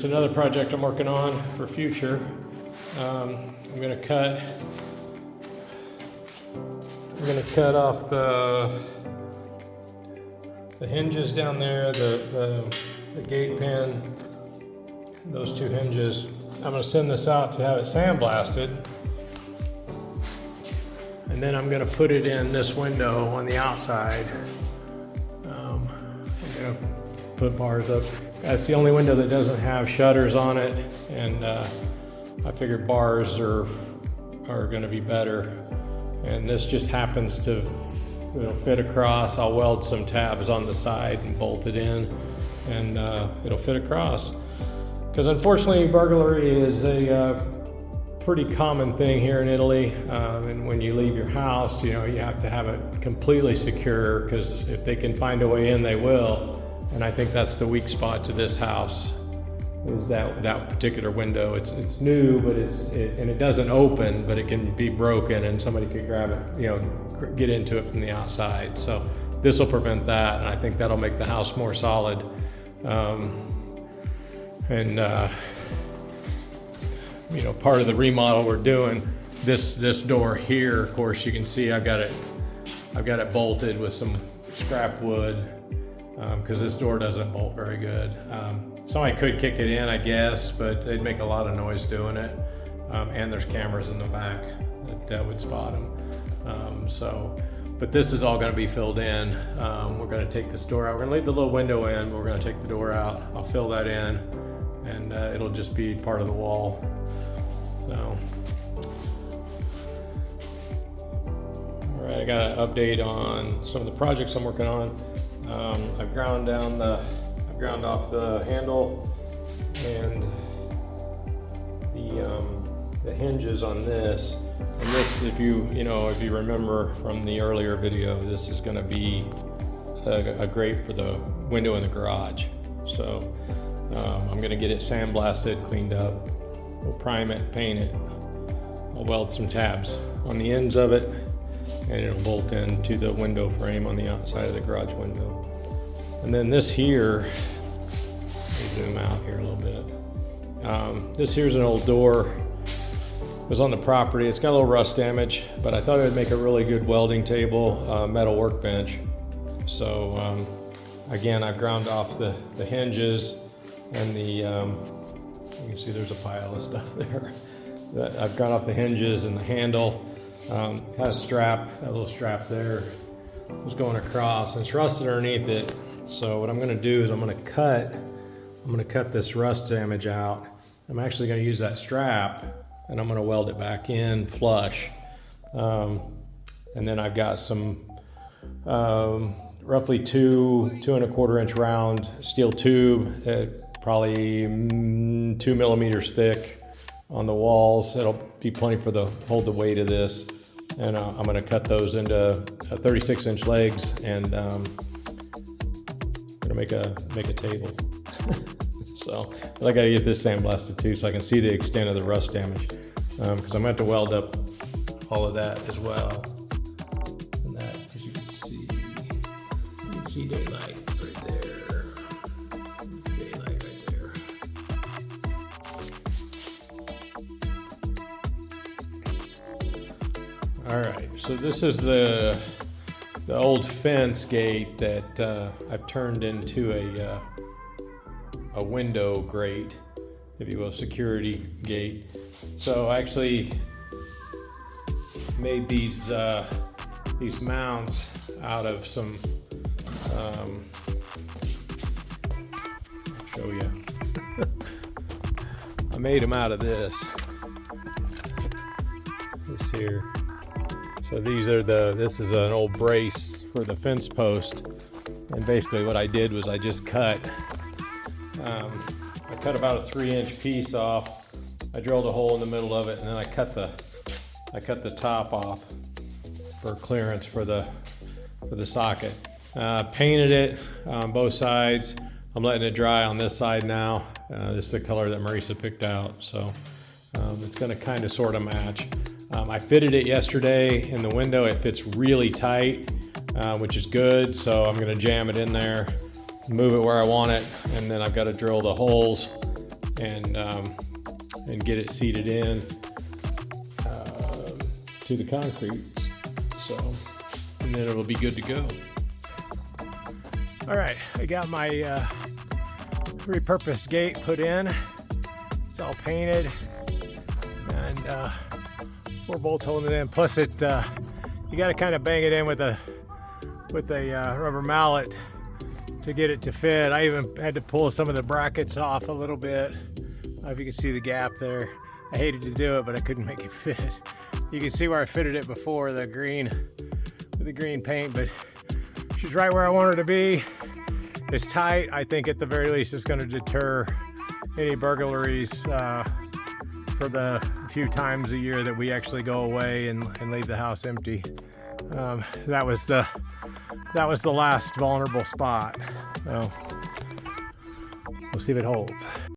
is another project I'm working on for future. I'm gonna cut off the hinges down there, the gate pin, those two hinges. I'm gonna send this out to have it sandblasted. And then I'm gonna put it in this window on the outside. I'm gonna put bars up. That's the only window that doesn't have shutters on it, and I figured bars are gonna be better. And this just happens to fit across. I'll weld some tabs on the side and bolt it in, and it'll fit across. Because unfortunately, burglary is a pretty common thing here in Italy. And when you leave your house, you have to have it completely secure, because if they can find a way in, they will. And I think that's the weak spot to this house, is that particular window. It's new, but it doesn't open, but it can be broken and somebody could grab it, get into it from the outside. So this will prevent that, and I think that'll make the house more solid. Part of the remodel we're doing, this door here, of course, you can see I've got it bolted with some scrap wood, because this door doesn't bolt very good. Somebody could kick it in, I guess, but they'd make a lot of noise doing it. And there's cameras in the back that would spot them. But this is all going to be filled in. We're going to take this door out. We're going to leave the little window in, but we're going to take the door out. I'll fill that in, and it'll just be part of the wall. So, all right, I got an update on some of the projects I'm working on. I've ground off the handle and the hinges on this. And this, if you remember from the earlier video, this is going to be a grate for the window in the garage. So I'm going to get it sandblasted, cleaned up. We'll prime it, paint it. I'll weld some tabs on the ends of it, and it'll bolt into the window frame on the outside of the garage window. And then this here, let me zoom out here a little bit. This here's an old door. It was on the property. It's got a little rust damage, but I thought it would make a really good welding table, metal workbench. So again, I've ground off the hinges and you can see there's a pile of stuff there. I've ground off the hinges and the handle. Had a strap, that little strap there was going across, and it's rusted underneath it. So what I'm going to do is I'm going to cut this rust damage out. I'm actually going to use that strap, and I'm going to weld it back in flush. And then I've got some roughly 2.25 inch round steel tube, probably 2 millimeters thick on the walls. It'll be plenty for hold the weight of this. And I'm going to cut those into 36 inch legs, and I'm going to make a table. So, but I got to get this sandblasted too, so I can see the extent of the rust damage, because I'm going to have to weld up all of that as well. And that, as you can see daylight right there. Daylight right there. All right, so this is the old fence gate that I've turned into a window grate, if you will, security gate. So I actually made these mounts out of some. I'll show you. I made them out of this here. So this is an old brace for the fence post, and basically what I did was I just cut about a 3-inch piece off. I drilled a hole in the middle of it, and then I cut the top off for clearance for the socket. Painted it on both sides. I'm letting it dry on this side now. This is the color that Marisa picked out, so it's going to kind of sort of match. I fitted it yesterday in the window. It fits really tight, which is good. So I'm going to jam it in there, move it where I want it, and then I've got to drill the holes and get it seated in to the concrete. So, and then it'll be good to go. All right, I got my repurposed gate put in. It's all painted, and 4 bolts holding it in. Plus, you got to kind of bang it in with a rubber mallet to get it to fit. I even had to pull some of the brackets off a little bit. I don't know if you can see the gap there. I hated to do it, but I couldn't make it fit. You can see where I fitted it before, the green paint, but she's right where I want her to be. It's tight. I think at the very least it's going to deter any burglaries for the few times a year that we actually go away and leave the house empty. That was the last vulnerable spot. So we'll see if it holds.